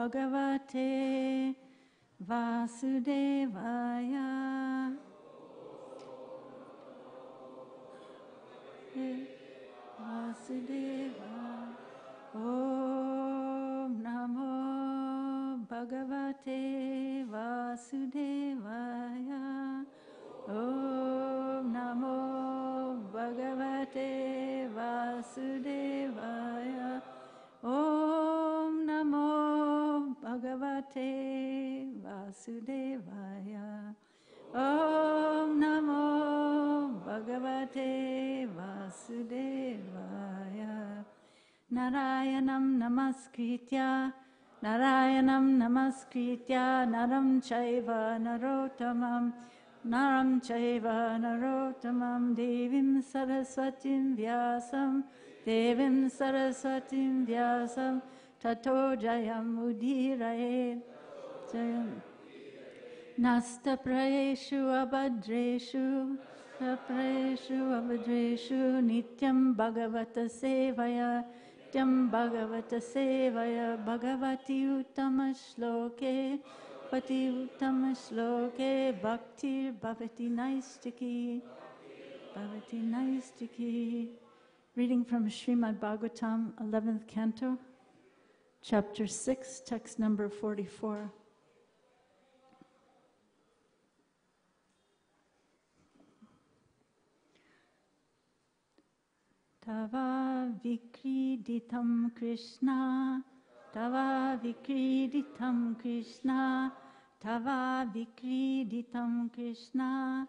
Bhagavate Vasudevaya. Vasudevaya. Om Namo Bhagavate Vasudevaya. Om Namo Bhagavate Vasudevaya. Om Namo Bhagavate Vasudevaya. Om Namo Bhagavate Vasudevaya. Narayanam Namaskritya Naram Chaiva Narottamam Devim Saraswatim Vyasam Tato Jayam Udiraye Jayam Nasta Prayeshu Abhadreshu Nityam Bhagavata Sevaya Bhagavati Uttama Shloke Bhaktir Bhavati Naistiki. Reading from Srimad Bhagavatam, 11th Canto, Chapter 6, text number 44. Tava vikriditam Krishna, Tava vikriditam Krishna, Tava vikriditam Krishna,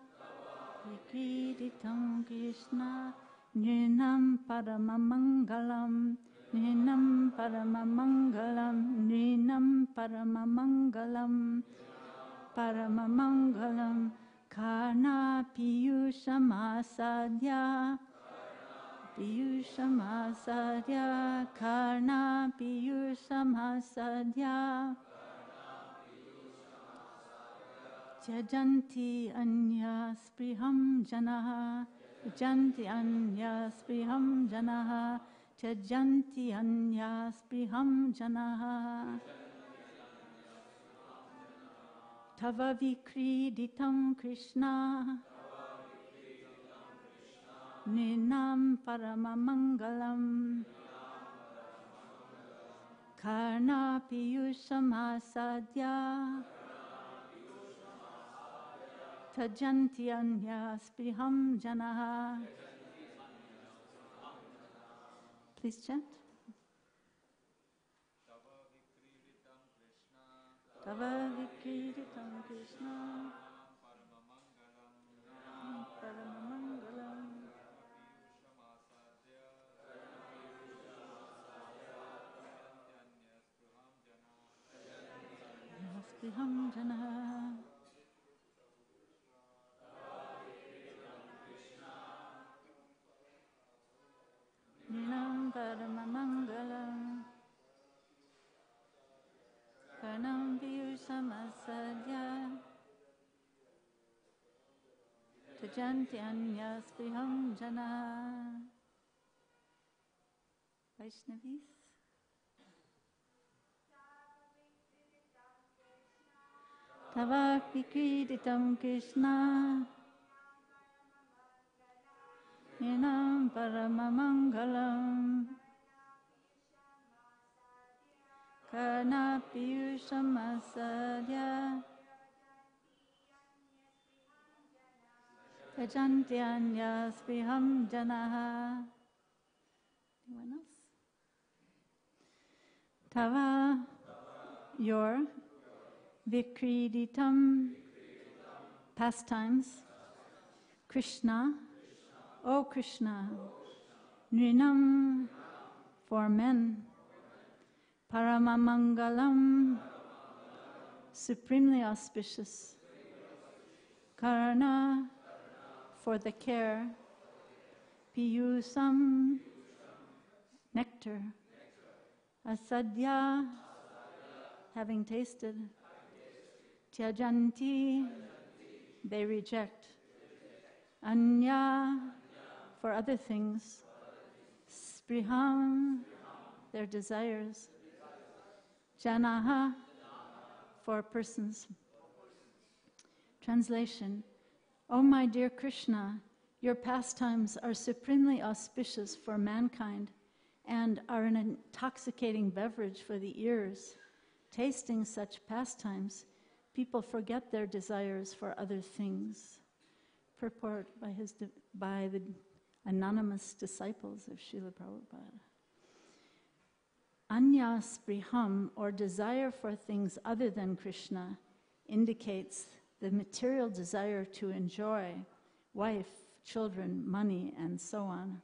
vikriditam Krishna, Nrinam paramamangalam, Nrinam paramamangalam, Nrinam paramamangalam, Paramamangalam, Karna piyushamasadya, Piyushamasadya, Karna piyushamasadya, Tyajanti anya spriham janaha, Tyajanti anya spriham janaha, Tyajanti anya spriham janaha. Tava vikriditam Krishna, Ninam paramamangalam, Karna piyushamasadya, Tajanti anya spriham janaha. Please chant. Tava vikriditam Krishna, Paramamangalam, Spriham janaha. Ninam paramamangalam, Karnam piyushamasadya, Tajanti anya spriham janaha. Vaishnavis. Tava vikriditam Krishna, Ninam paramamangalam, Karna piyushamasadya, Tajanti anya spriham janaha. Anyone else? Tava, your vikriditam, pastimes, Krishna, O Krishna, Nrinam, for men, Paramamangalam, supremely auspicious, Karana, for the care, Piyusam, nectar, Asadya, having tasted, Tyajanti, they reject, Anya, for other things, Spriham, their desires, Janaha, 4 persons. Translation. O my dear Krishna, your pastimes are supremely auspicious for mankind and are an intoxicating beverage for the ears. Tasting such pastimes, people forget their desires for other things. Purport by the anonymous disciples of Srila Prabhupada. Anya spriham, or desire for things other than Krishna, indicates the material desire to enjoy wife, children, money, and so on.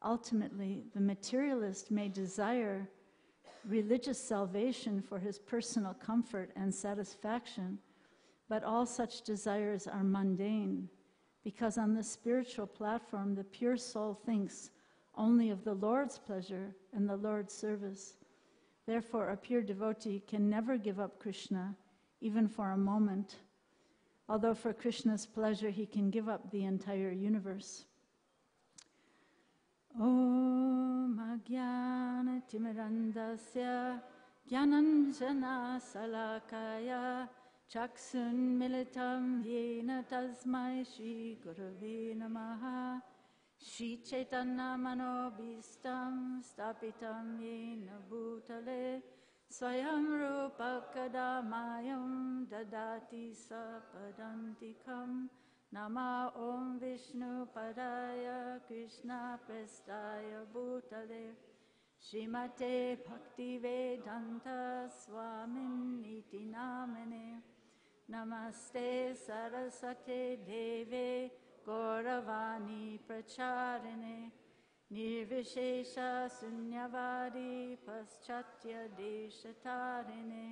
Ultimately, the materialist may desire religious salvation for his personal comfort and satisfaction, but all such desires are mundane, because on the spiritual platform, the pure soul thinks only of the Lord's pleasure and the Lord's service. Therefore, a pure devotee can never give up Krishna, even for a moment, although for Krishna's pleasure he can give up the entire universe. Om Ajnana Timirandasya Jnananjana Salakaya Chaksun Militam Yena Tasmai Shri Gurave Namaha Shri Chaitanya Manobhistam Stapitam Yena Bhutale Swayam Rupa Kadamayam Dadati Sapadantikam Nama Om Vishnu Padaya Krishna Prestaya Bhutale Srimate Bhaktivedanta Swamin Iti Namane Namaste Saraswate Deve Gauravani Pracharine Nirvishesha Sunyavadi Paschatya Deshatarine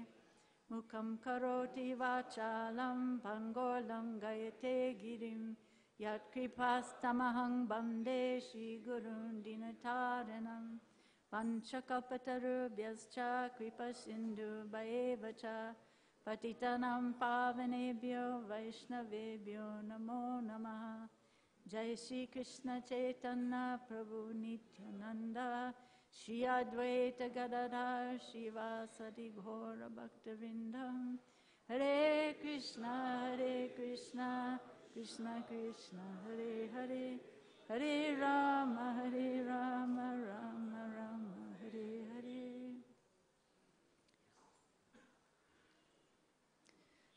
Mukam Karoti Vachalam Pangolam Gayate Girim Yat Kripastamahang Bande Shri Gurun Dinataranam Panchakalpatarubhyascha Kripasindhu Bhaevacha Patitanam Pavanebhyo Vaishnavebhyo Namo Namaha Jai Shri Krishna Chaitanya Prabhu Nityananda Shri Advaita Gadadhar Shivasati Ghora Bhaktivinoda Hare Krishna Krishna Krishna Hare Hare Hare Rama Rama Rama Hare Hare.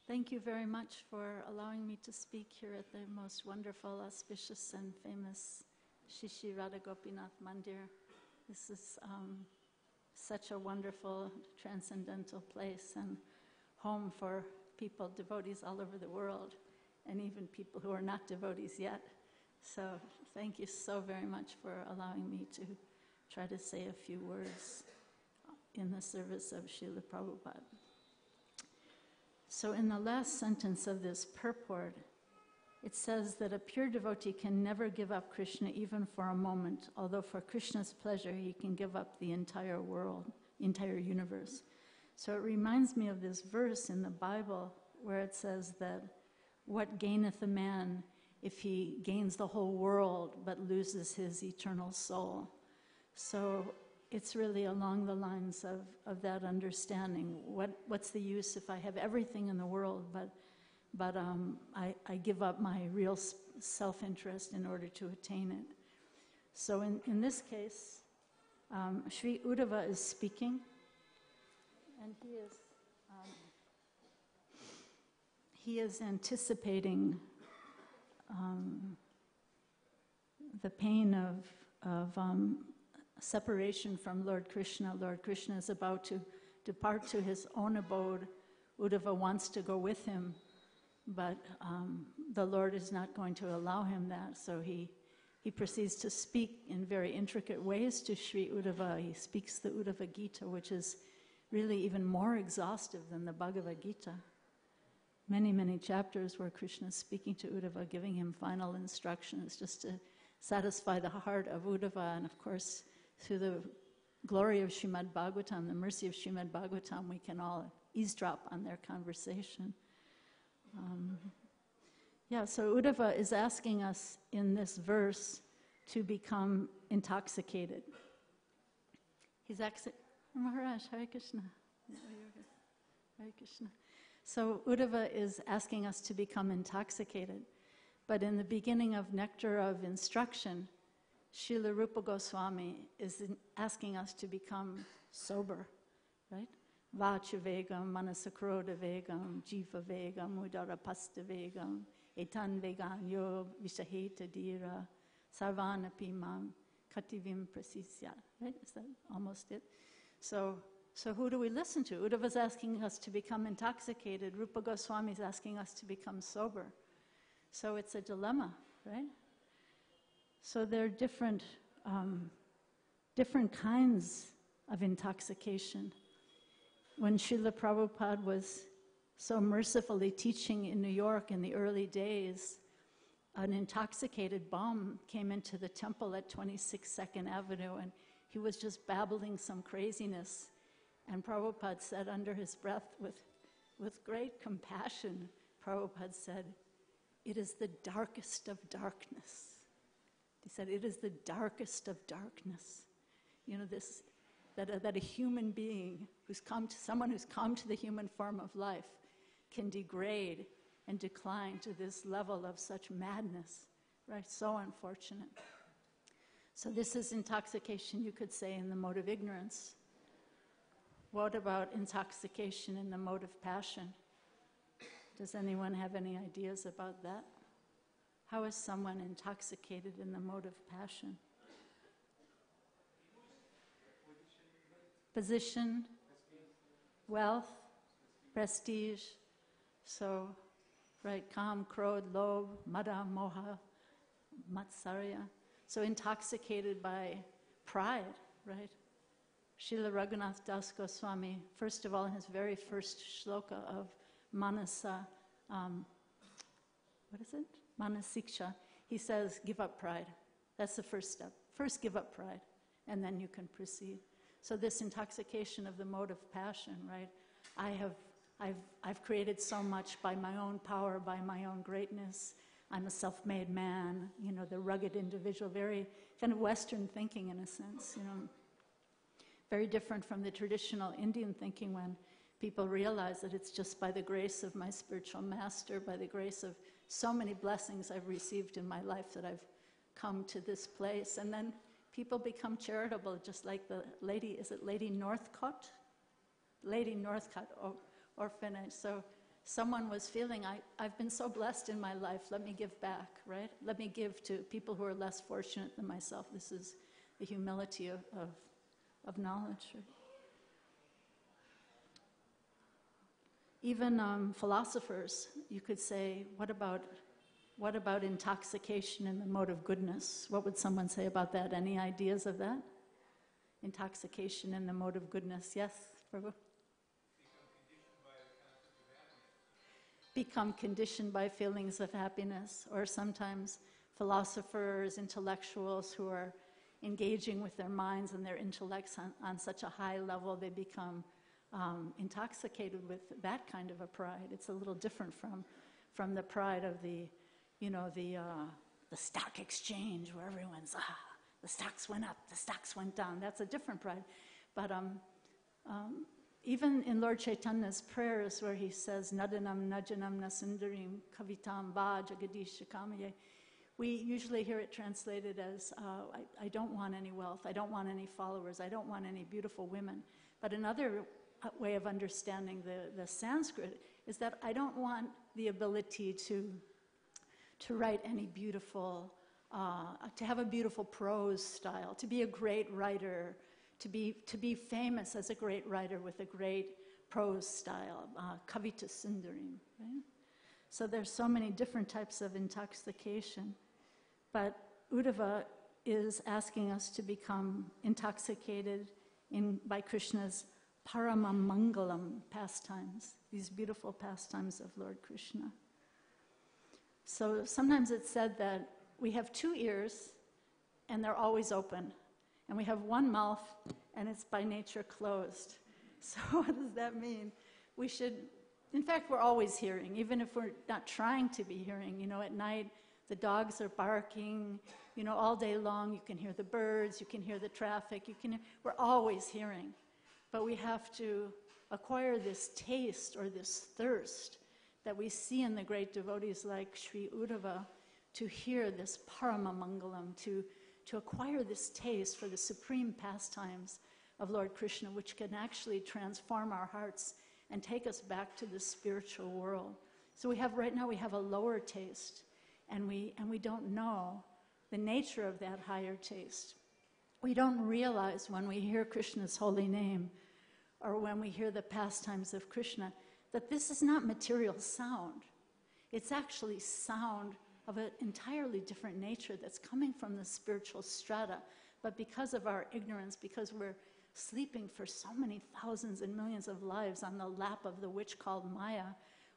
Thank you very much for allowing me to speak here at the most wonderful, auspicious, and famous Shishi Radha Gopinath Mandir. This is such a wonderful, transcendental place and home for people, devotees all over the world, and even people who are not devotees yet. So thank you so very much for allowing me to try to say a few words in the service of Srila Prabhupada. So in the last sentence of this purport, it says that a pure devotee can never give up Krishna even for a moment, although for Krishna's pleasure he can give up the entire world, entire universe. So it reminds me of this verse in the Bible where it says that what gaineth a man if he gains the whole world but loses his eternal soul? So it's really along the lines of that understanding. What's the use if I have everything in the world, but I give up my real self-interest in order to attain it? So in this case, Sri Uddhava is speaking, and he is anticipating the pain of separation from Lord Krishna. Lord Krishna is about to depart to his own abode. Uddhava wants to go with him, but the Lord is not going to allow him that. So he proceeds to speak in very intricate ways to Sri Uddhava. He speaks the Uddhava Gita, which is really even more exhaustive than the Bhagavad Gita. Many, many chapters where Krishna is speaking to Uddhava, giving him final instructions just to satisfy the heart of Uddhava. And of course, through the glory of Srimad Bhagavatam, the mercy of Srimad Bhagavatam, we can all eavesdrop on their conversation. So Uddhava is asking us in this verse to become intoxicated. He's asking, Maharaj, Hare Krishna. Hare Krishna. So Uddhava is asking us to become intoxicated. But in the beginning of Nectar of Instruction, Srila Rupa Goswami is asking us to become sober, right? Vacha vegam, manasakroda vegam, jiva vegam, udara pasta vegam, etan vegan yo vishaheta dira, sarvana pimam, kativim prasisya. Right? Is that almost it? So who do we listen to? Uddhava is asking us to become intoxicated. Rupa Goswami is asking us to become sober. So it's a dilemma, right? So there are different kinds of intoxication. When Srila Prabhupada was so mercifully teaching in New York in the early days, an intoxicated bum came into the temple at 26 2nd Avenue, and he was just babbling some craziness. And Prabhupada said under his breath, with great compassion, Prabhupada said, "It is the darkest of darkness." He said, "It is the darkest of darkness." You know, that a human being someone who's come to the human form of life can degrade and decline to this level of such madness, right? So unfortunate. So this is intoxication, you could say, in the mode of ignorance. What about intoxication in the mode of passion? Does anyone have any ideas about that? How is someone intoxicated in the mode of passion? Position, wealth, prestige. So, right, kam, krodh, lobh, mada, moha, matsarya. So intoxicated by pride, right? Srila Raghunath Das Goswami, first of all, in his very first shloka of Manasa, Manasiksha, he says, give up pride. That's the first step. First, give up pride, and then you can proceed. So this intoxication of the mode of passion, right? I've created so much by my own power, by my own greatness. I'm a self-made man, you know, the rugged individual, very kind of Western thinking in a sense, you know. Very different from the traditional Indian thinking when people realize that it's just by the grace of my spiritual master, by the grace of so many blessings I've received in my life that I've come to this place. And then people become charitable, just like the lady, is it Lady Northcott? Lady Northcott orphanage. So someone was feeling, I've been so blessed in my life, let me give back, right? Let me give to people who are less fortunate than myself. This is the humility of knowledge. Right? Even philosophers, you could say, what about intoxication in the mode of goodness? What would someone say about that? Any ideas of that? Intoxication in the mode of goodness. Yes, Prabhu? Become conditioned by feelings of happiness, or sometimes philosophers, intellectuals who are engaging with their minds and their intellects on such a high level, they become intoxicated with that kind of a pride. It's a little different from the pride of the stock exchange where everyone's, the stocks went up, the stocks went down. That's a different pride. But even in Lord Chaitanya's prayers where he says, Nadanam najanam nasundarim kavitam ba jagadisha kamaye, we usually hear it translated as, I don't want any wealth, I don't want any followers, I don't want any beautiful women. But another way of understanding the Sanskrit is that I don't want the ability to write any beautiful, to have a beautiful prose style, to be a great writer, to be famous as a great writer with a great prose style, kavita sundarim, right? So there's so many different types of intoxication. But Uddhava is asking us to become intoxicated by Krishna's Paramamangalam pastimes, these beautiful pastimes of Lord Krishna. So sometimes it's said that we have 2 ears and they're always open, and we have 1 mouth and it's by nature closed. So what does that mean? We should, in fact, we're always hearing, even if we're not trying to be hearing. You know, at night the dogs are barking, you know, all day long you can hear the birds, you can hear the traffic, we're always hearing. But we have to acquire this taste or this thirst that we see in the great devotees like Sri Uddhava, to hear this Paramamangalam, to acquire this taste for the supreme pastimes of Lord Krishna, which can actually transform our hearts and take us back to the spiritual world. So right now we have a lower taste, and we don't know the nature of that higher taste. We don't realize when we hear Krishna's holy name, or when we hear the pastimes of Krishna, that this is not material sound. It's actually sound of an entirely different nature that's coming from the spiritual strata. But because of our ignorance, because we're sleeping for so many thousands and millions of lives on the lap of the witch called Maya,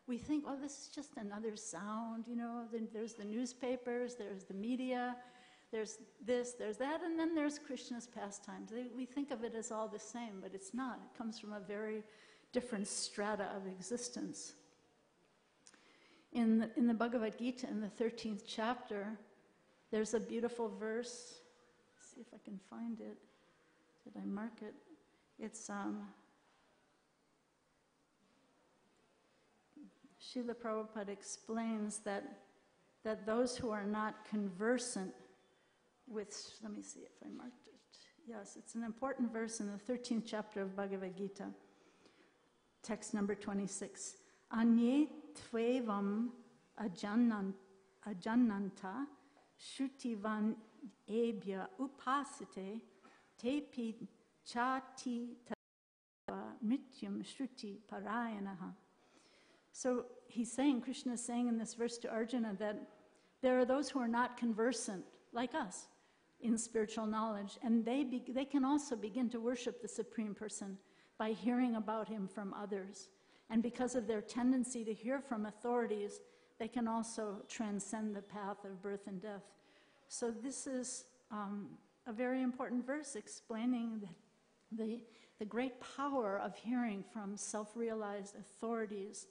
we think, oh, this is just another sound, Then there's the newspapers, there's the media, there's this, there's that, and then there's Krishna's pastimes. We think of it as all the same, but it's not. It comes from a very different strata of existence. In the Bhagavad Gita, in the 13th chapter, there's a beautiful verse. Let's see if I can find it. Did I mark it? It's Srila Prabhupada explains that those who are not conversant with, let me see if I marked it. Yes, it's an important verse in the 13th chapter of Bhagavad Gita, text number 26. Anye tvevam ajannanta shrutivan ebhya upasite tepi chati tava mrityum shruti parayanaha. So he's saying, Krishna is saying in this verse to Arjuna that there are those who are not conversant, like us, in spiritual knowledge, and they can also begin to worship the Supreme Person by hearing about him from others. And because of their tendency to hear from authorities, they can also transcend the path of birth and death. So this is a very important verse explaining the great power of hearing from self-realized authorities,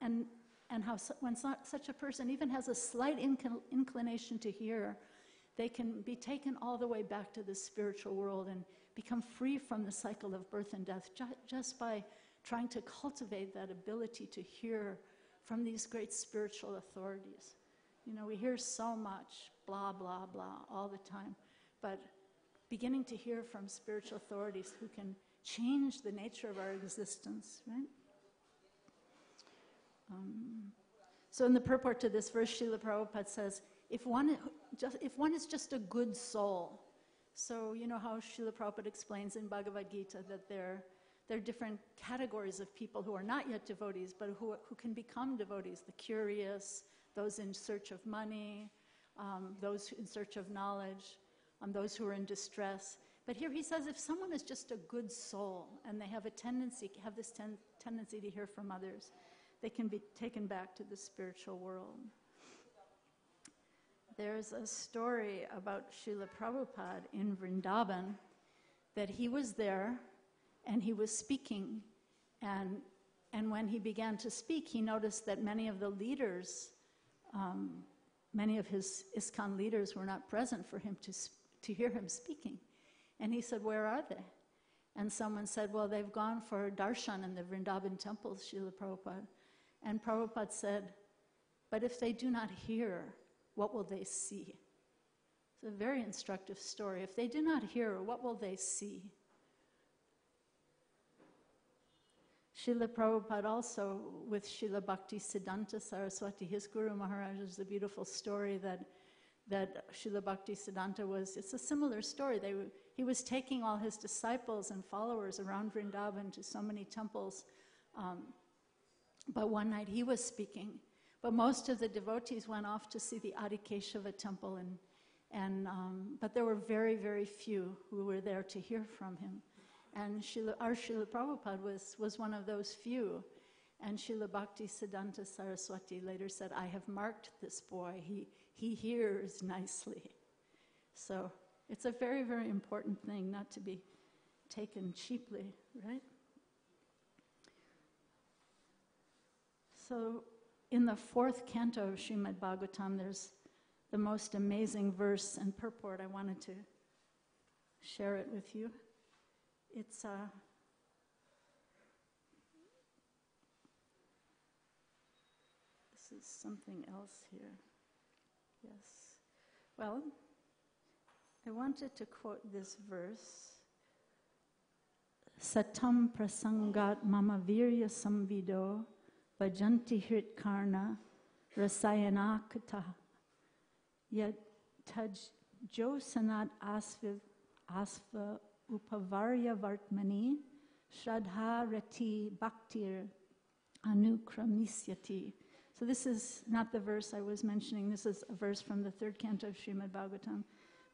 and how when such a person even has a slight inclination to hear, they can be taken all the way back to the spiritual world and become free from the cycle of birth and death just by trying to cultivate that ability to hear from these great spiritual authorities. We hear so much blah, blah, blah all the time, but beginning to hear from spiritual authorities who can change the nature of our existence, right? So in the purport to this verse, Srila Prabhupada says, if one is just a good soul, so you know how Srila Prabhupada explains in Bhagavad Gita that there are different categories of people who are not yet devotees, but who can become devotees: the curious, those in search of money, those in search of knowledge, those who are in distress. But here he says, if someone is just a good soul and they have this tendency to hear from others, they can be taken back to the spiritual world. There's a story about Srila Prabhupada in Vrindavan, that he was there and he was speaking, and when he began to speak, he noticed that many of the leaders, many of his ISKCON leaders were not present for him to hear him speaking. And he said, where are they? And someone said, well, they've gone for darshan in the Vrindavan temples, Srila Prabhupada. And Prabhupada said, but if they do not hear, what will they see? It's a very instructive story. If they do not hear, what will they see? Srila Prabhupada also, with Srila Bhakti Siddhanta Saraswati, his Guru Maharaj, is a beautiful story that Srila Bhakti Siddhanta it's a similar story. He was taking all his disciples and followers around Vrindavan to so many temples, but one night he was speaking. But most of the devotees went off to see the Adikeshava temple, but there were very, very few who were there to hear from him. And our Srila Prabhupada was one of those few. And Srila Bhakti Siddhanta Saraswati later said, I have marked this boy. He hears nicely. So it's a very, very important thing not to be taken cheaply, right? So in the 4th canto of Srimad Bhagavatam, there's the most amazing verse and purport. I wanted to share it with you. It's This is something else here. Yes. Well, I wanted to quote this verse. Satam prasangat mama virya samvido vajanti hrit karna rasayanakata yet taj josanat asva upavarya vartmani shraddha rati bhaktir anukramisyati. So this is not the verse I was mentioning. This is a verse from the 3rd canto of Srimad Bhagavatam.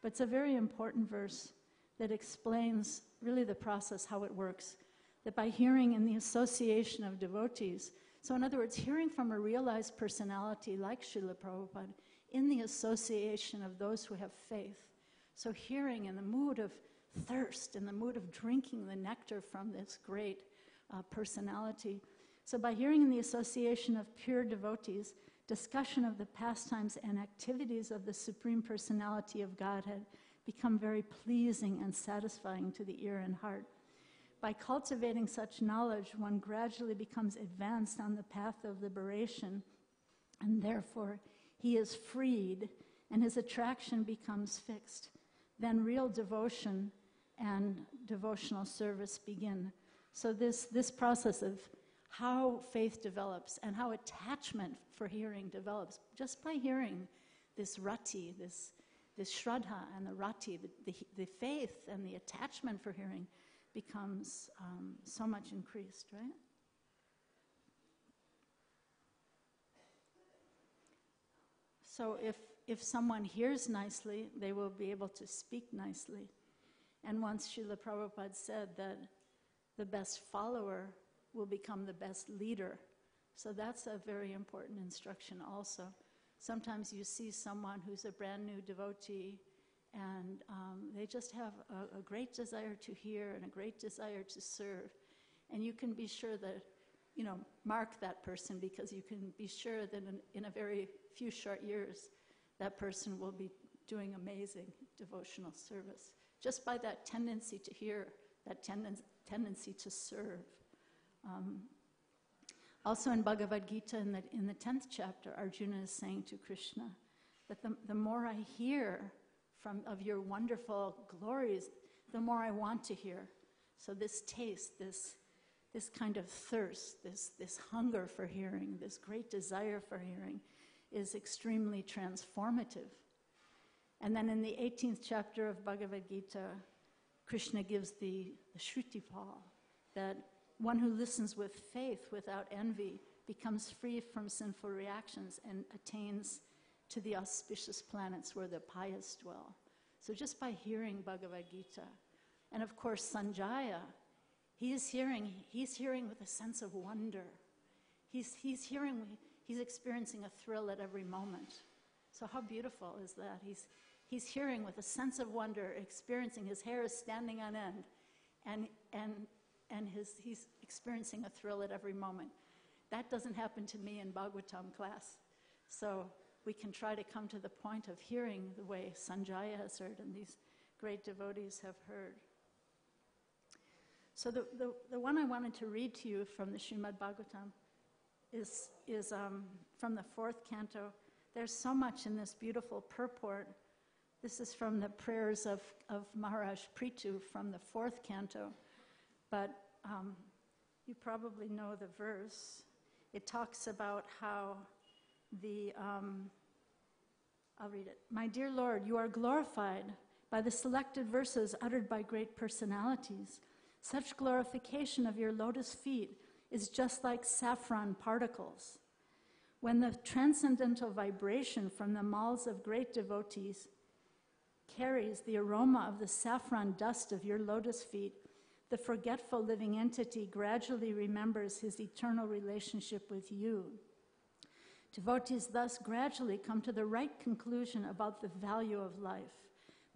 But it's a very important verse that explains really the process, how it works. That by hearing in the association of devotees, so in other words, hearing from a realized personality like Srila Prabhupada, in the association of those who have faith. So hearing in the mood of thirst, in the mood of drinking the nectar from this great personality. So by hearing in the association of pure devotees, discussion of the pastimes and activities of the Supreme Personality of Godhead become very pleasing and satisfying to the ear and heart. By cultivating such knowledge, one gradually becomes advanced on the path of liberation, and therefore he is freed, and his attraction becomes fixed. Then real devotion and devotional service begin. So this process of how faith develops and how attachment for hearing develops, just by hearing this rati, this shraddha and the rati, the faith and the attachment for hearing becomes so much increased, right? So if someone hears nicely, they will be able to speak nicely. And once Srila Prabhupada said that the best follower will become the best leader. So that's a very important instruction also. Sometimes you see someone who's a brand new devotee and they just have a great desire to hear and a great desire to serve. And you can be sure that, mark that person, because you can be sure that in a very few short years, that person will be doing amazing devotional service. Just by that tendency to hear, that tendency to serve. Also in Bhagavad Gita, in the 10th chapter, Arjuna is saying to Krishna that the more I hear of your wonderful glories, the more I want to hear. So this taste, this kind of thirst, this hunger for hearing, this great desire for hearing is extremely transformative. And then in the 18th chapter of Bhagavad Gita, Krishna gives the Shrutipal, that one who listens with faith, without envy, becomes free from sinful reactions and attains to the auspicious planets where the pious dwell. So just by hearing Bhagavad Gita, and of course Sanjaya, he's hearing with a sense of wonder. He's experiencing a thrill at every moment. So how beautiful is that? He's hearing with a sense of wonder, experiencing, his hair is standing on end, and he's experiencing a thrill at every moment. That doesn't happen to me in Bhagavatam class. So we can try to come to the point of hearing the way Sanjaya has heard and these great devotees have heard. So the one I wanted to read to you from the Srimad Bhagavatam is from the 4th canto. There's so much in this beautiful purport. This is from the prayers of Maharaj Prithu from the 4th canto. But you probably know the verse. It talks about how I'll read it. My dear Lord, you are glorified by the selected verses uttered by great personalities. Such glorification of your lotus feet is just like saffron particles. When the transcendental vibration from the mouths of great devotees carries the aroma of the saffron dust of your lotus feet, the forgetful living entity gradually remembers his eternal relationship with you. Devotees thus gradually come to the right conclusion about the value of life.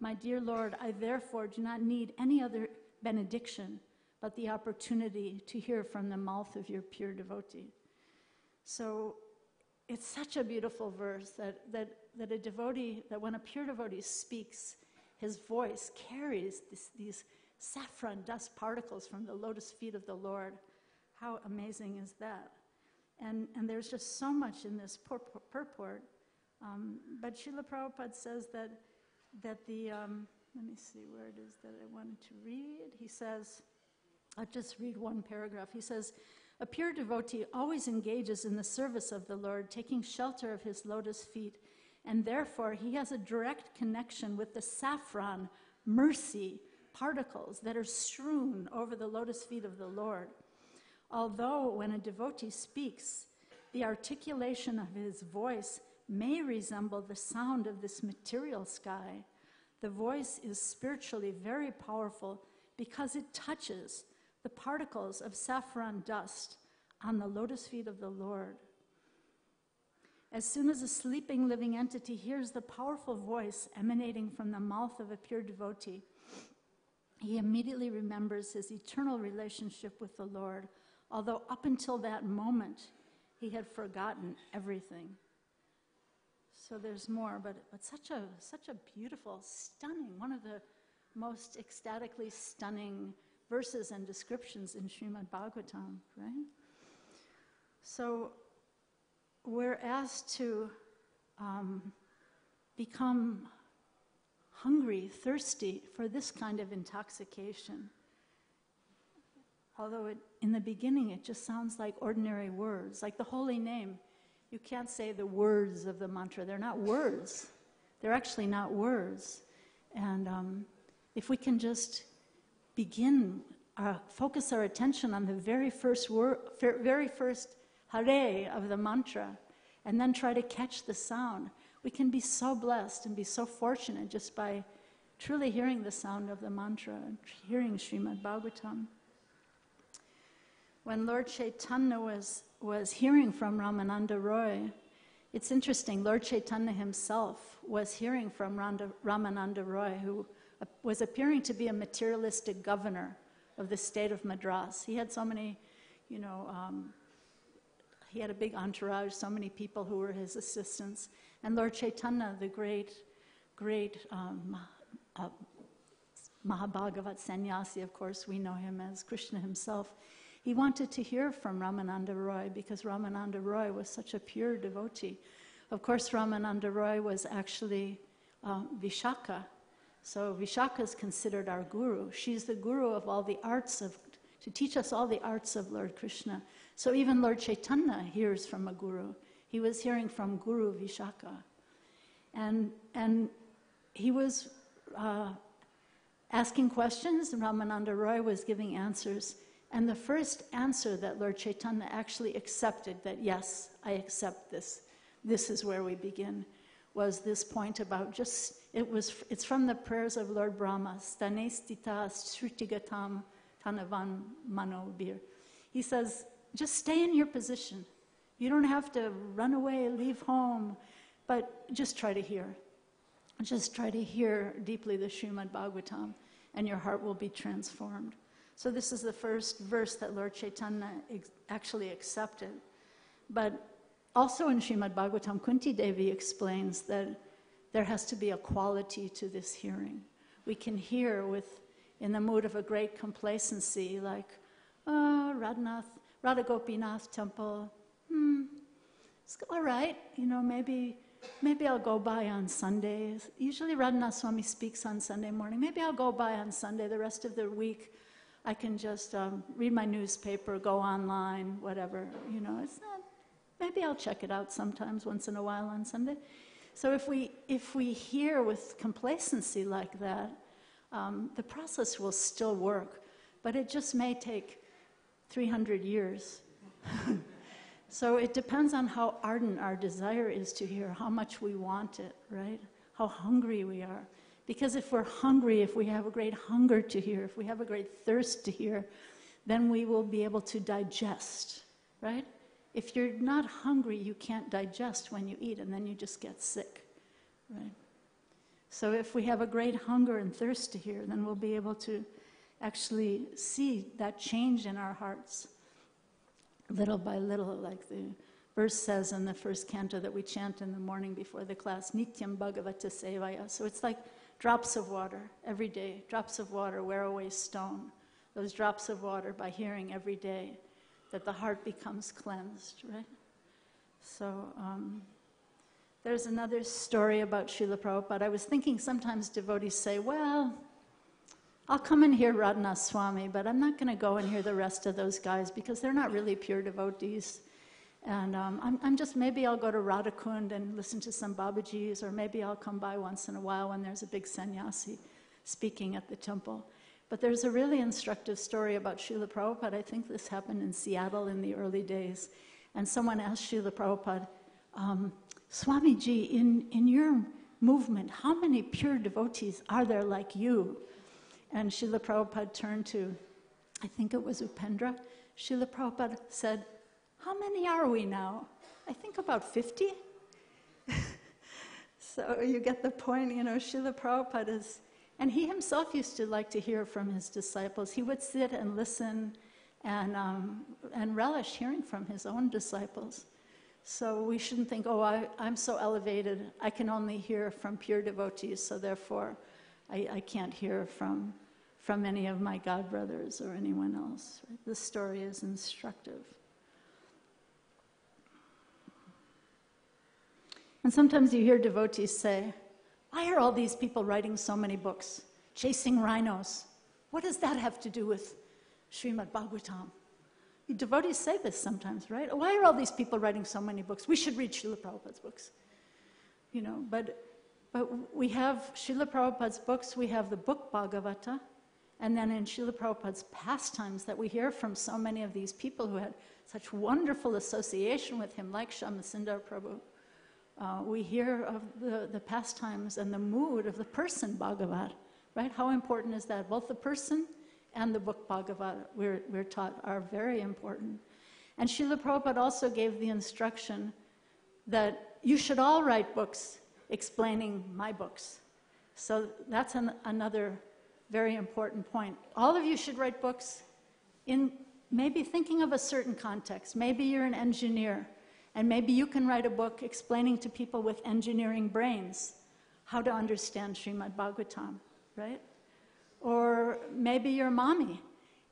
My dear Lord, I therefore do not need any other benediction but the opportunity to hear from the mouth of your pure devotee. So it's such a beautiful verse that a devotee, that when a pure devotee speaks, his voice carries these saffron dust particles from the lotus feet of the Lord. How amazing is that? And there's just so much in this purport. But Srila Prabhupada says that the, let me see where it is that I wanted to read. He says, I'll just read one paragraph. He says, a pure devotee always engages in the service of the Lord, taking shelter of his lotus feet, and therefore he has a direct connection with the saffron, mercy, particles that are strewn over the lotus feet of the Lord. Although when a devotee speaks, the articulation of his voice may resemble the sound of this material sky, the voice is spiritually very powerful because it touches the particles of saffron dust on the lotus feet of the Lord. As soon as a sleeping living entity hears the powerful voice emanating from the mouth of a pure devotee, he immediately remembers his eternal relationship with the Lord, although up until that moment, he had forgotten everything. So there's more, but such a beautiful, stunning, one of the most ecstatically stunning verses and descriptions in Srimad Bhagavatam, right? So we're asked to become hungry, thirsty for this kind of intoxication. Although in the beginning it just sounds like ordinary words, like the holy name. You can't say the words of the mantra. They're not words. They're actually not words. And if we can just begin, focus our attention on the very first Hare of the mantra, and then try to catch the sound, we can be so blessed and be so fortunate just by truly hearing the sound of the mantra and hearing Srimad Bhagavatam. When Lord Chaitanya was hearing from Ramananda Roy, it's interesting, Lord Chaitanya himself was hearing from Ramananda Roy, who was appearing to be a materialistic governor of the state of Madras. He had so many, he had a big entourage, so many people who were his assistants. And Lord Chaitanya, the great Mahabhagavat sannyasi, of course, we know him as Krishna himself, he wanted to hear from Ramananda Roy because Ramananda Roy was such a pure devotee. Of course, Ramananda Roy was actually Vishaka. So Vishaka is considered our guru. She's the guru of all the arts to teach us all the arts of Lord Krishna. So even Lord Chaitanya hears from a guru. He was hearing from Guru Vishaka. And he was asking questions, and Ramananda Roy was giving answers. And the first answer that Lord Chaitanya actually accepted, that yes, I accept this, this is where we begin, was this point about just, it's from the prayers of Lord Brahma, Stane stita srutigatam tanavan manobir. He says, just stay in your position. You don't have to run away, leave home, but just try to hear. Just try to hear deeply the Srimad Bhagavatam, and your heart will be transformed. So this is the first verse that Lord Chaitanya actually accepted. But also in Srimad Bhagavatam, Kunti Devi explains that there has to be a quality to this hearing. We can hear in the mood of a great complacency, like, Radha Gopinath temple, it's all right, maybe I'll go by on Sundays. Usually Radhanath Swami speaks on Sunday morning. Maybe I'll go by on Sunday. The rest of the week I can just read my newspaper, go online, whatever. It's not. Maybe I'll check it out sometimes, once in a while on Sunday. So if we hear with complacency like that, the process will still work, but it just may take 300 years. So it depends on how ardent our desire is to hear, how much we want it, right? How hungry we are. Because if we're hungry, if we have a great hunger to hear, if we have a great thirst to hear, then we will be able to digest, right? If you're not hungry, you can't digest when you eat, and then you just get sick, right? So if we have a great hunger and thirst to hear, then we'll be able to actually see that change in our hearts, little by little, like the verse says in the first canto that we chant in the morning before the class, Nityam Bhagavata Sevaya. So it's like drops of water every day. Drops of water wear away stone. Those drops of water, by hearing every day, that the heart becomes cleansed, right? So there's another story about Srila Prabhupada. I was thinking sometimes devotees say, well, I'll come and hear Radhanath Swami, but I'm not going to go and hear the rest of those guys because they're not really pure devotees. And I'm just, maybe I'll go to Radhakund and listen to some Babajis, or maybe I'll come by once in a while when there's a big sannyasi speaking at the temple. But there's a really instructive story about Srila Prabhupada. I think this happened in Seattle in the early days. And someone asked Srila Prabhupada, Swamiji, in your movement, how many pure devotees are there like you? And Srila Prabhupada turned to, I think it was Upendra. Srila Prabhupada said, how many are we now? I think about 50. So you get the point, Srila Prabhupada is, and he himself used to like to hear from his disciples. He would sit and listen and relish hearing from his own disciples. So we shouldn't think, I'm so elevated, I can only hear from pure devotees, so therefore I can't hear from any of my godbrothers or anyone else. Right? This story is instructive. And sometimes you hear devotees say, why are all these people writing so many books? Chasing rhinos. What does that have to do with Srimad Bhagavatam? Devotees say this sometimes, right? Why are all these people writing so many books? We should read Srila Prabhupada's books. But we have Srila Prabhupada's books, we have the book Bhagavata, and then in Srila Prabhupada's pastimes that we hear from so many of these people who had such wonderful association with him, like Shyamasundar Prabhu. We hear of the pastimes and the mood of the person Bhagavat, right? How important is that? Both the person and the book Bhagavat, we're taught, are very important. And Srila Prabhupada also gave the instruction that you should all write books explaining my books. So that's another very important point. All of you should write books in maybe thinking of a certain context. Maybe you're an engineer, and maybe you can write a book explaining to people with engineering brains how to understand Srimad Bhagavatam, right? Or maybe you're a mommy,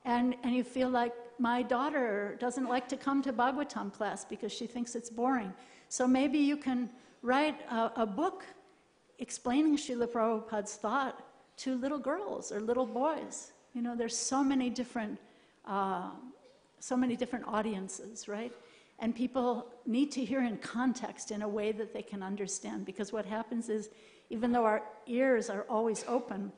and you feel like my daughter doesn't like to come to Bhagavatam class because she thinks it's boring. So maybe you can write a book explaining Srila Prabhupada's thought to little girls or little boys. There's so many different audiences, right? And people need to hear in context in a way that they can understand, because what happens is, even though our ears are always open,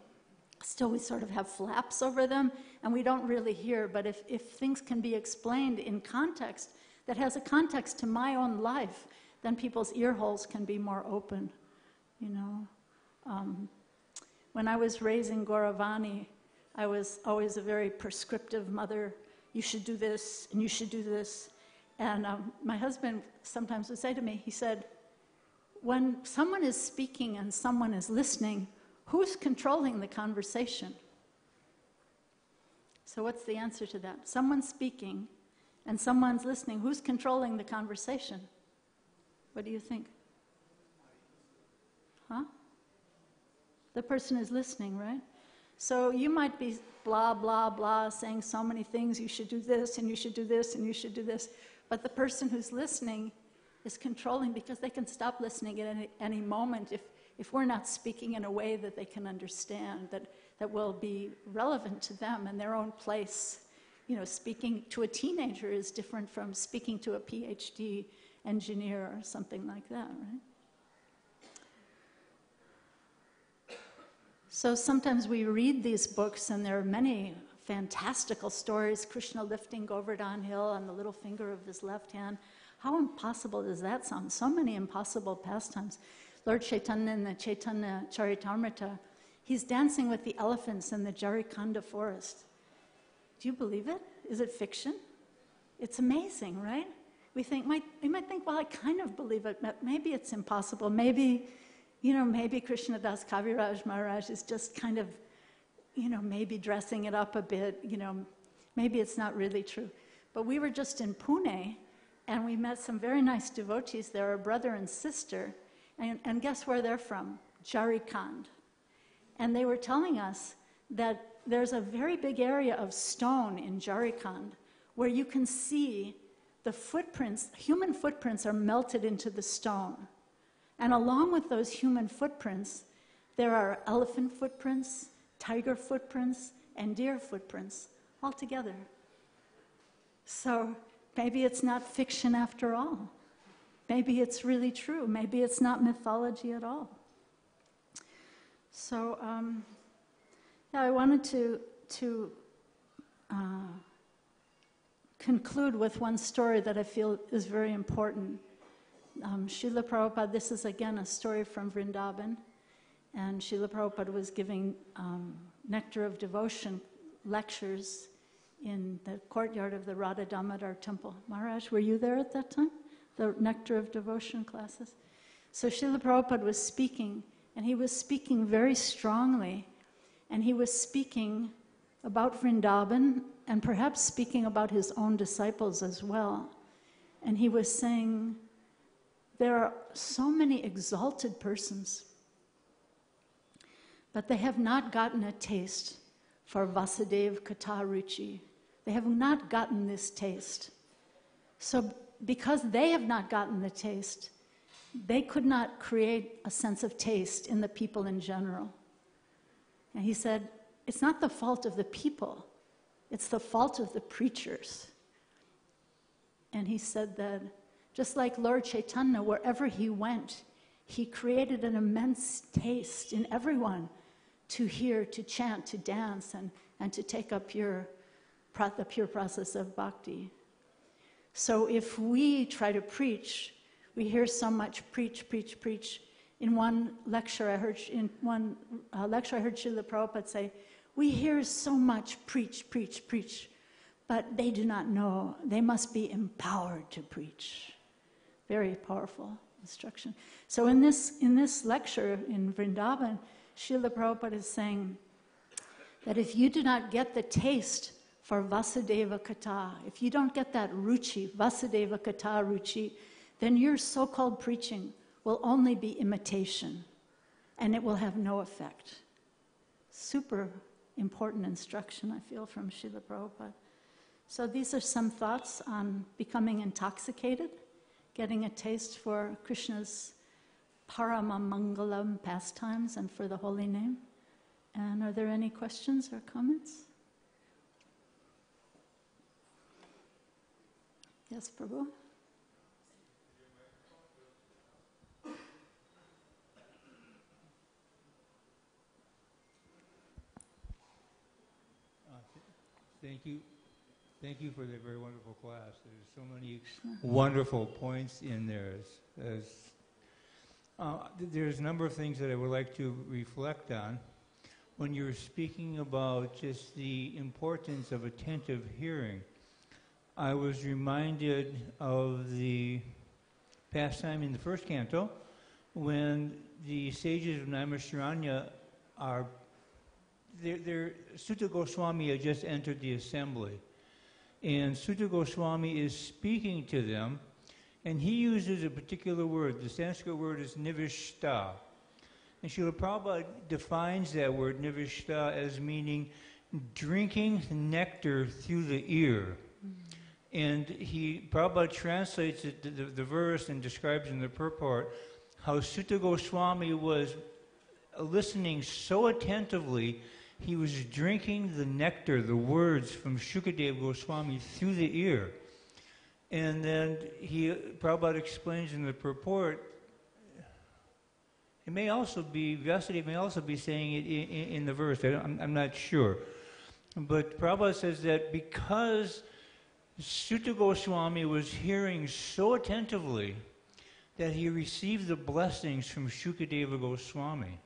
still we sort of have flaps over them and we don't really hear. But if things can be explained in context that has a context to my own life, then people's ear holes can be more open, When I was raising Gauravani, I was always a very prescriptive mother. You should do this and you should do this. And my husband sometimes would say to me, he said, when someone is speaking and someone is listening, who's controlling the conversation? So what's the answer to that? Someone's speaking and someone's listening. Who's controlling the conversation? What do you think? Huh? The person is listening, right? So you might be blah, blah, blah, saying so many things. You should do this, and you should do this, and you should do this. But the person who's listening is controlling, because they can stop listening at any moment if we're not speaking in a way that they can understand, that will be relevant to them and their own place. Speaking to a teenager is different from speaking to a PhD engineer or something like that, right? So sometimes we read these books and there are many fantastical stories, Krishna lifting Govardhan Hill on the little finger of his left hand. How impossible does that sound? So many impossible pastimes. Lord Chaitanya in the Chaitanya Charitamrita, he's dancing with the elephants in the Jarikhanda forest. Do you believe it? Is it fiction? It's amazing, right? We might think, well, I kind of believe it, but maybe it's impossible. Maybe Krishnadas Kaviraj Maharaj is just kind of, maybe dressing it up a bit, maybe it's not really true. But we were just in Pune, and we met some very nice devotees there, a brother and sister, and guess where they're from? Jarikhand. And they were telling us that there's a very big area of stone in Jarikhand where you can see the footprints, human footprints are melted into the stone. And along with those human footprints, there are elephant footprints, tiger footprints, and deer footprints all together. So maybe it's not fiction after all. Maybe it's really true. Maybe it's not mythology at all. So I wanted to conclude with one story that I feel is very important. Srila Prabhupada, this is again a story from Vrindavan, and Srila Prabhupada was giving Nectar of Devotion lectures in the courtyard of the Radha Damodar temple. Maharaj, were you there at that time? The Nectar of Devotion classes? So Srila Prabhupada was speaking, and he was speaking very strongly, and he was speaking about Vrindavan, and perhaps speaking about his own disciples as well. And he was saying, there are so many exalted persons, but they have not gotten a taste for Vasudeva Katha Ruchi. They have not gotten this taste. So because they have not gotten the taste, they could not create a sense of taste in the people in general. And he said, it's not the fault of the people, it's the fault of the preachers. And he said that just like Lord Chaitanya, wherever he went, he created an immense taste in everyone to hear, to chant, to dance, and to take up the pure process of bhakti. So if we try to preach, we hear so much preach, preach, preach. In one lecture I heard, Srila Prabhupada say, we hear so much preach, preach, preach, but they do not know. They must be empowered to preach. Very powerful instruction. So in this lecture in Vrindavan, Srila Prabhupada is saying that if you do not get the taste for Vasudeva Katha, if you don't get that ruchi, Vasudeva Katha ruchi, then your so-called preaching will only be imitation, and it will have no effect. Super important instruction, I feel, from Srila Prabhupada. So these are some thoughts on becoming intoxicated, getting a taste for Krishna's Paramamangalam pastimes and for the holy name. And are there any questions or comments? Yes, Prabhu? Thank you for that very wonderful class. There's so many wonderful points in there. There's a number of things that I would like to reflect on. When you were speaking about just the importance of attentive hearing, I was reminded of the pastime in the first canto when the sages of Naimisharanya are Sutta Goswami had just entered the assembly, and Sutta Goswami is speaking to them, and he uses a particular word. The Sanskrit word is nivishta. And Srila Prabhupada defines that word nivishta as meaning drinking nectar through the ear. And Prabhupada translates the verse and describes in the purport how Sutta Goswami was listening so attentively, he was drinking the nectar, the words from Shukadeva Goswami through the ear. And then Prabhupada explains in the purport, it may also be, Vyasadeva may also be saying it in the verse, I'm not sure. But Prabhupada says that because Sutta Goswami was hearing so attentively that he received the blessings from Shukadeva Goswami.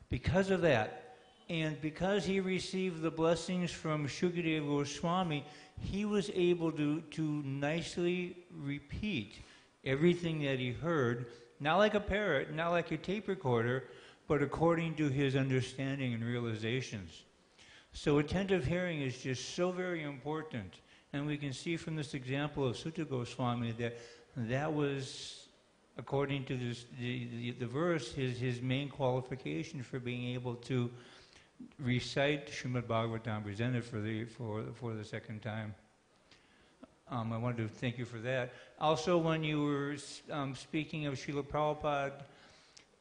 Because of that, and because he received the blessings from Shukadeva Goswami, he was able to nicely repeat everything that he heard, not like a parrot, not like a tape recorder, but according to his understanding and realizations. So attentive hearing is just so very important. And we can see from this example of Sutta Goswami that was, according to the verse, his main qualification for being able to recite Srimad Bhagavatam, presented for the second time. I wanted to thank you for that. Also, when you were speaking of Srila Prabhupada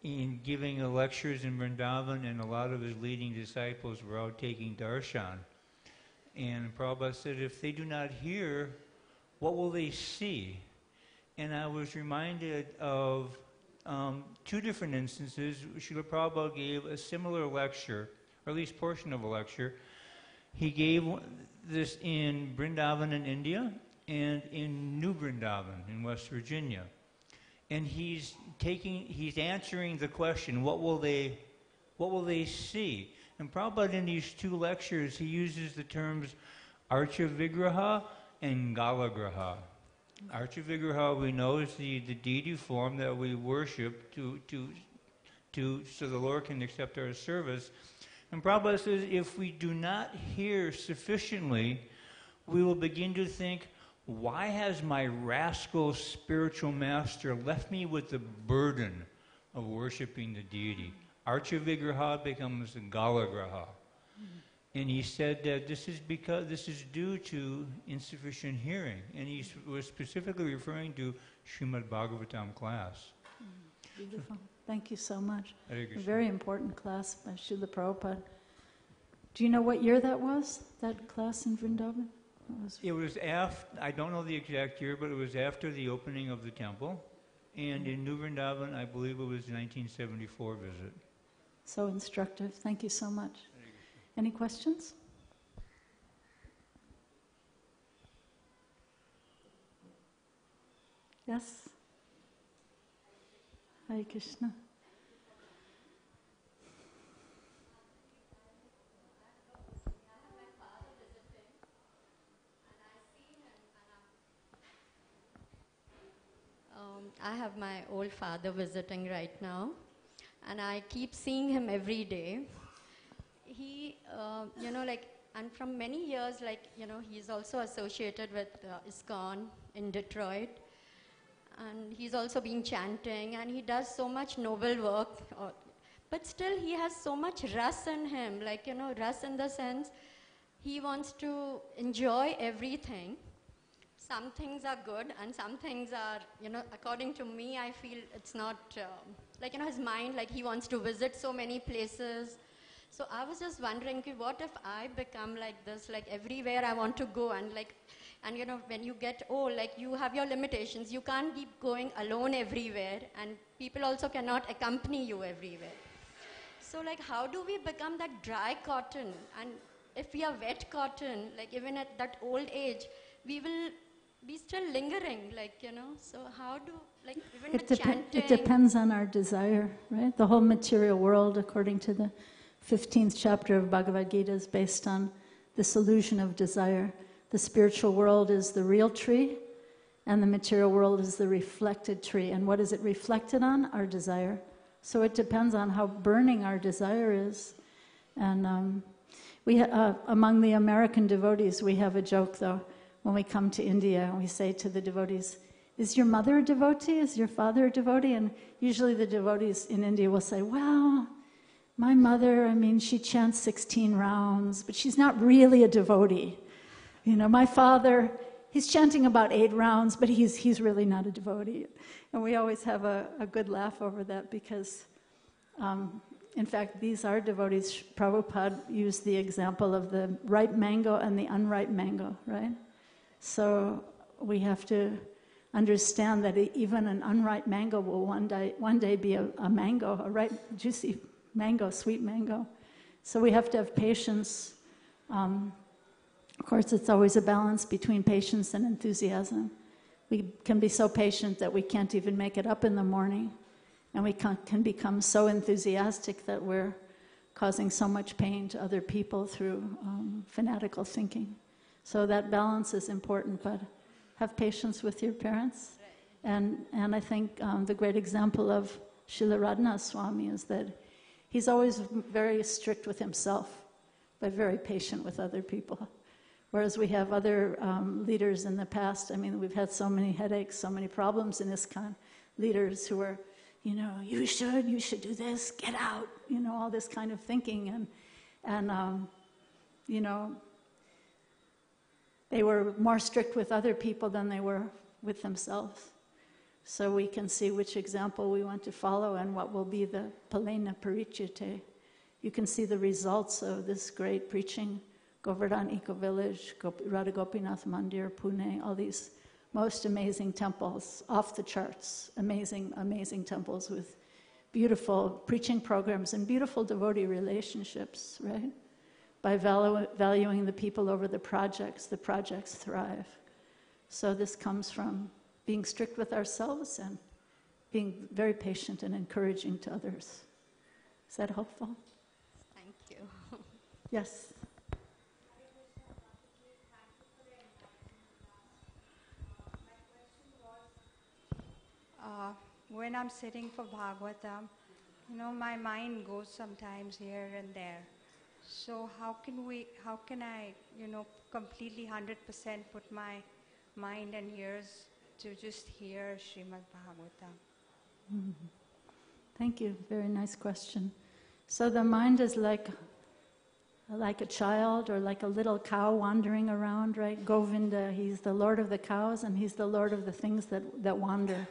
in giving lectures in Vrindavan, and a lot of his leading disciples were out taking darshan. And Prabhupada said, if they do not hear, what will they see? And I was reminded of two different instances. Srila Prabhupada gave a similar lecture, or at least portion of a lecture. He gave this in Vrindavan in India and in New Vrindavan in West Virginia. And he's answering the question, what will they see? And Prabhupada in these two lectures, he uses the terms Archa Vigraha and Galagraha. Archa Vigraha, we know, is the deity form that we worship so the Lord can accept our service. And Prabhupada says, if we do not hear sufficiently, we will begin to think, why has my rascal spiritual master left me with the burden of worshiping the deity? Archa Vigraha becomes Galagraha. And he said that this is due to insufficient hearing. And he was specifically referring to Srimad Bhagavatam class. Beautiful. Thank you so much. A very important class by Srila Prabhupada. Do you know what year that was, that class in Vrindavan? It was after, I don't know the exact year, but it was after the opening of the temple. And in New Vrindavan, I believe it was the 1974 visit. So instructive. Thank you so much. Any questions? Yes? Hare Krishna. I have my old father visiting right now, and I keep seeing him every day. He, and from many years, he's also associated with ISKCON in Detroit, and he's also been chanting, and he does so much noble work, but still he has so much rus in him, rus in the sense he wants to enjoy everything. Some things are good, and some things are, according to me, I feel it's not, his mind, he wants to visit so many places. So I was just wondering, what if I become like this, everywhere I want to go, and when you get old, you have your limitations. You can't keep going alone everywhere, and people also cannot accompany you everywhere. So how do we become that dry cotton? And if we are wet cotton, even at that old age, we will be still lingering, so how do, even with chanting? It depends on our desire, right? The whole material world, according to the 15th chapter of Bhagavad Gita, is based on this illusion of desire. The spiritual world is the real tree, and the material world is the reflected tree. And what is it reflected on? Our desire. So it depends on how burning our desire is. And among the American devotees, we have a joke, though. When we come to India, we say to the devotees, is your mother a devotee? Is your father a devotee? And usually the devotees in India will say, well, my mother, she chants 16 rounds, but she's not really a devotee. My father, he's chanting about 8 rounds, but he's really not a devotee. And we always have a good laugh over that because, in fact, these are devotees. Prabhupada used the example of the ripe mango and the unripe mango, right? So we have to understand that even an unripe mango will one day be a mango, a ripe, juicy mango, sweet mango. So we have to have patience. Of course, it's always a balance between patience and enthusiasm. We can be so patient that we can't even make it up in the morning, and we can become so enthusiastic that we're causing so much pain to other people through fanatical thinking. So that balance is important, but have patience with your parents. And I think the great example of Srila Radhanath Swami is that he's always very strict with himself, but very patient with other people. Whereas we have other leaders in the past, we've had so many headaches, so many problems in ISKCON, leaders who are, you should do this, get out, all this kind of thinking. And they were more strict with other people than they were with themselves. So we can see which example we want to follow and what will be the Palena Parichite. You can see the results of this great preaching. Govardhan Eco-Village, Radha Gopinath Mandir, Pune, all these most amazing temples, off the charts, amazing, amazing temples with beautiful preaching programs and beautiful devotee relationships, right? By valuing the people over the projects thrive. So this comes from being strict with ourselves and being very patient and encouraging to others. Is that helpful? Thank you. Yes. When I'm sitting for Bhagavatam, my mind goes sometimes here and there. So how can I, completely 100% put my mind and ears to just hear Srimad Bhagavatam? Mm-hmm. Thank you. Very nice question. So the mind is like a child or like a little cow wandering around, right? Govinda, he's the lord of the cows and he's the lord of the things that wander.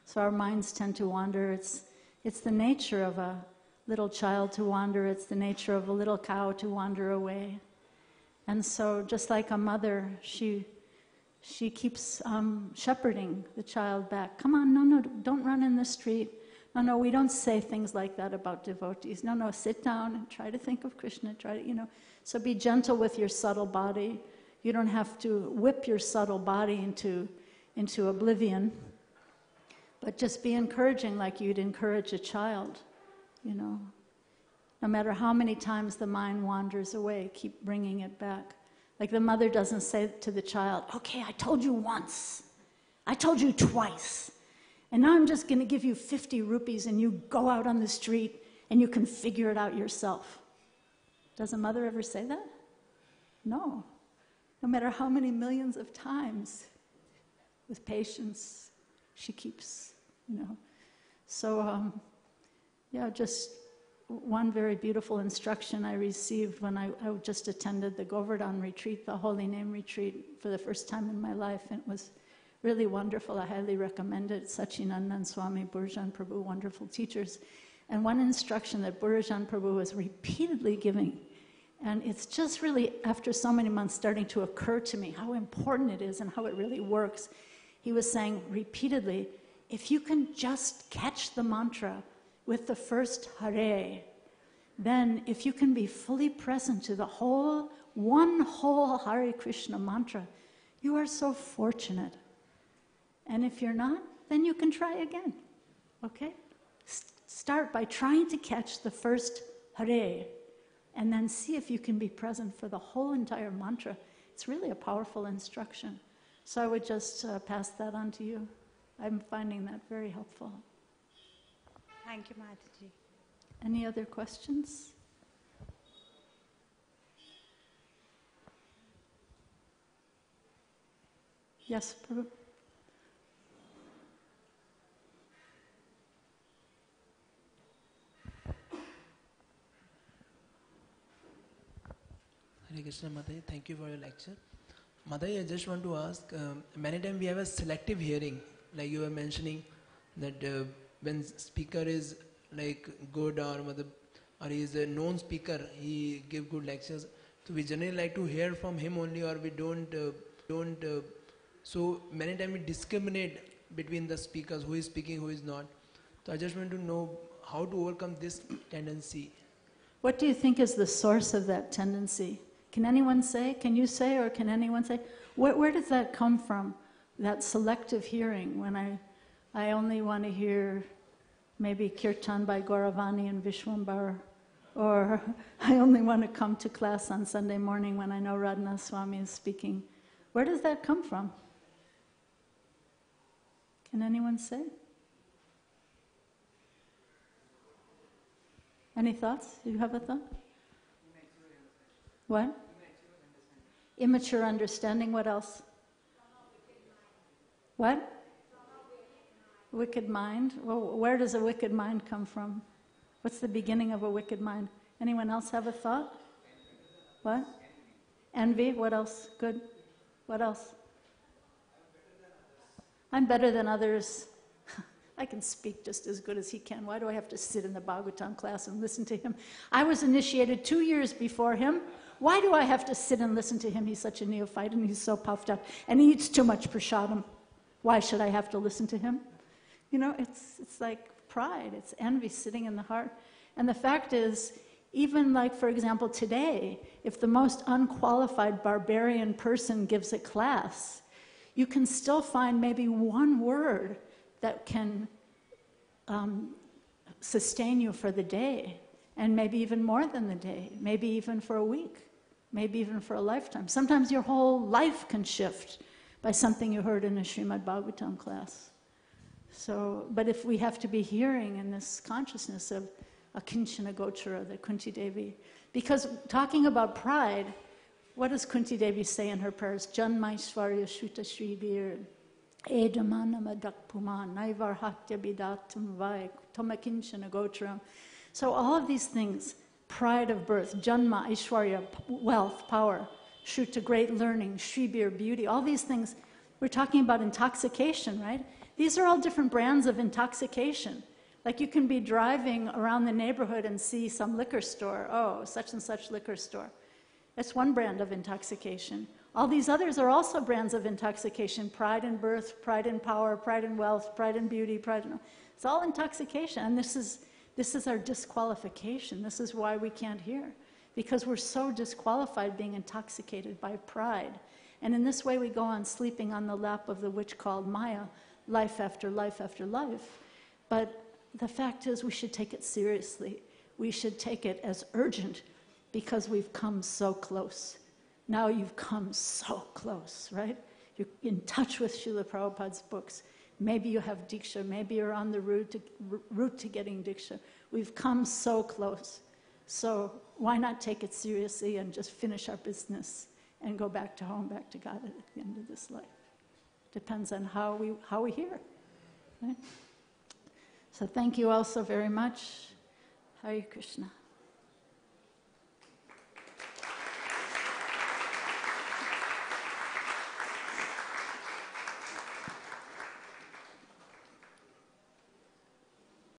So our minds tend to wander. It's the nature of a little child to wander. It's the nature of a little cow to wander away. And so just like a mother, she keeps shepherding the child back. Come on, no, don't run in the street. No, we don't say things like that about devotees. No, sit down and try to think of Krishna. So be gentle with your subtle body. You don't have to whip your subtle body into oblivion. But just be encouraging like you'd encourage a child, No matter how many times the mind wanders away, keep bringing it back. Like the mother doesn't say to the child, okay, I told you once. I told you twice. And now I'm just going to give you 50 rupees and you go out on the street and you can figure it out yourself. Does a mother ever say that? No. No matter how many millions of times, with patience, she keeps, So, just one very beautiful instruction I received when I just attended the Govardhan retreat, the Holy Name retreat, for the first time in my life. And it was really wonderful. I highly recommend it. Sachinandan Swami, Burjan Prabhu, wonderful teachers. And one instruction that Burjan Prabhu was repeatedly giving, and it's just really, after so many months, starting to occur to me how important it is and how it really works. He was saying repeatedly, if you can just catch the mantra with the first Hare, then if you can be fully present to the one whole Hare Krishna mantra, you are so fortunate. And if you're not, then you can try again, okay? Start by trying to catch the first Hare, and then see if you can be present for the whole entire mantra. It's really a powerful instruction. So I would just pass that on to you. I'm finding that very helpful. Thank you, Mataji. Any other questions? Yes, Prabhu? Hare Krishna, Mataji. Thank you for your lecture. Mataji, I just want to ask, many times we have a selective hearing, like you were mentioning that when speaker is like good or he is a known speaker, he give good lectures. So we generally like to hear from him only, or we don't. So many times we discriminate between the speakers, who is speaking, who is not. So I just want to know how to overcome this tendency. What do you think is the source of that tendency? Can anyone say? Can you say, or can anyone say? Where does that come from? That selective hearing, when I only want to hear maybe Kirtan by Gauravani and Vishwambar, or I only want to come to class on Sunday morning when I know Radhanath Swami is speaking. Where does that come from? Can anyone say? Any thoughts? Do you have a thought? What? Immature understanding. What else? What? Wicked mind. Well, where does a wicked mind come from? What's the beginning of a wicked mind? Anyone else have a thought? What? Envy. What else? Good. What else? I'm better than others. I can speak just as good as he can. Why do I have to sit in the Bhagavatam class and listen to him? I was initiated 2 years before him. Why do I have to sit and listen to him? He's such a neophyte and he's so puffed up. And he eats too much prasadam. Why should I have to listen to him? You know, it's like pride. It's envy sitting in the heart. And the fact is, even like, for example, today, if the most unqualified barbarian person gives a class, you can still find maybe one word that can sustain you for the day, and maybe even more than the day, maybe even for a week, maybe even for a lifetime. Sometimes your whole life can shift by something you heard in a Srimad Bhagavatam class. So, but if we have to be hearing in this consciousness of Akinchana Gochara, the Kunti Devi, because talking about pride, what does Kunti Devi say in her prayers? Janmaishvarya Shuta Shribir, Edamanama Dakpuman, Naivarhatya Bidatam Vai, Tomakinchana Gocharam. So all of these things, pride of birth, Janma, Aishwarya, wealth, power, Shuta, great learning, Shribir, beauty, all these things, we're talking about intoxication, right? These are all different brands of intoxication. Like you can be driving around the neighborhood and see some liquor store, oh, such and such liquor store. That's one brand of intoxication. All these others are also brands of intoxication. Pride in birth, pride in power, pride in wealth, pride in beauty, pride in... It's all intoxication. And this is our disqualification. This is why we can't hear. Because we're so disqualified being intoxicated by pride. And in this way we go on sleeping on the lap of the witch called Maya, life after life after life. But the fact is we should take it seriously. We should take it as urgent because we've come so close. Now you've come so close, right? You're in touch with Srila Prabhupada's books. Maybe you have Diksha. Maybe you're on the route to getting Diksha. We've come so close. So why not take it seriously and just finish our business and go back to home, back to God at the end of this life? Depends on how we hear, right? So thank you all so very much. Hare Krishna.